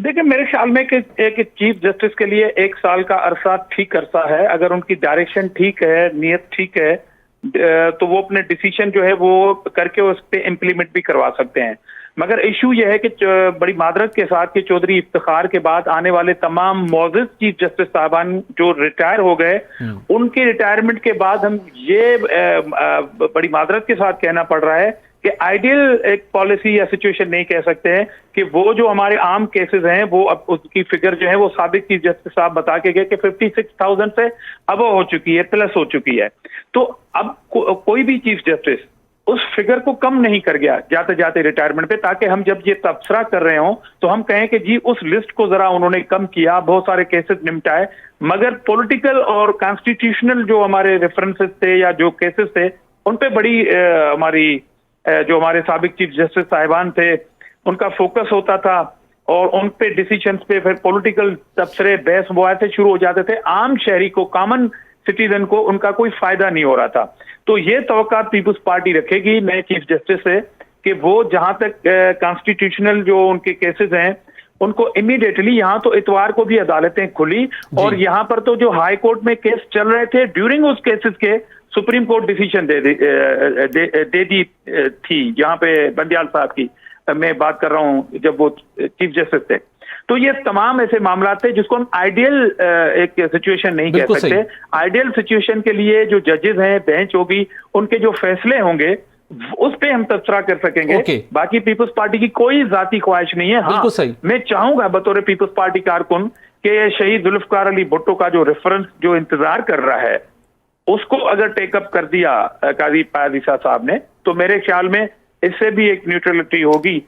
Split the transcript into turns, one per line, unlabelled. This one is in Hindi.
देखिए, मेरे ख्याल में कि एक चीफ जस्टिस के लिए 1 साल का अरसा ठीक अरसा है। अगर उनकी डायरेक्शन ठीक है, नियत ठीक है, तो वो अपने डिसीजन जो है वो करके उस पे इम्प्लीमेंट भी करवा सकते हैं। मगर इशू ये है कि बड़ी मादरत के साथ कि चौधरी इफ्तिखार के बाद आने वाले तमाम मौजूद चीफ जस्टिस साहबान जो रिटायर हो गए, उनके रिटायरमेंट के बाद हम ये बड़ी मादरत के साथ कहना पड़ रहा है कि आइडियल एक पॉलिसी या सिचुएशन नहीं कह सकते हैं कि वो जो हमारे आम केसेस हैं वो अब उसकी फिगर जो है वो साबिक चीफ जस्टिस साहब बता के गए कि 56,000 से अब हो चुकी है, प्लस हो चुकी है। तो अब कोई भी चीफ जस्टिस उस फिगर को कम नहीं कर गया जाते जाते रिटायरमेंट पे, ताकि हम जब ये तबसरा कर रहे हो तो हम कहें कि जी उस लिस्ट को जरा उन्होंने कम किया, बहुत सारे केसेस निपटाए, मगर पॉलिटिकल और कॉन्स्टिट्यूशनल जो हमारे रेफरेंसेस थे या जो केसेस थे उन पे बड़ी जो हमारे साबिक चीफ जस्टिस साहिबान थे उनका फोकस होता था और उन पे डिसीजन पे फिर पॉलिटिकल तबसरे बहस मुबाहसे शुरू हो जाते थे। आम शहरी को, कॉमन सिटीजन को उनका कोई फायदा नहीं हो रहा था। तो ये तवक्का पीपुल्स पार्टी रखेगी नए चीफ जस्टिस से कि वो जहां तक कॉन्स्टिट्यूशनल जो उनके केसेस हैं उनको इमीडिएटली, यहाँ तो इतवार को भी अदालतें खुली और यहाँ पर तो जो हाई कोर्ट में केस चल रहे थे ड्यूरिंग उस केसेस के सुप्रीम कोर्ट डिसीजन दे दी थी। यहाँ पे बंदियाल साहब की मैं बात कर रहा हूँ जब वो चीफ जस्टिस थे। तो ये तमाम ऐसे मामला थे जिसको हम आइडियल एक सिचुएशन नहीं कह सकते। आइडियल सिचुएशन के लिए जो जजेस हैं, बेंच होगी, उनके जो फैसले होंगे उस पे हम तबसरा कर सकेंगे। बाकी पीपल्स पार्टी की कोई जाती ख्वाहिश नहीं है। हाँ, मैं चाहूंगा बतौर पीपल्स पार्टी कारकुन कि शहीद जुल्फकार अली भुट्टो का जो रेफरेंस जो इंतजार कर रहा है उसको अगर टेकअप कर दिया काजी पायद ईसा साहब ने, तो मेरे ख्याल में इससे भी एक न्यूट्रलिटी होगी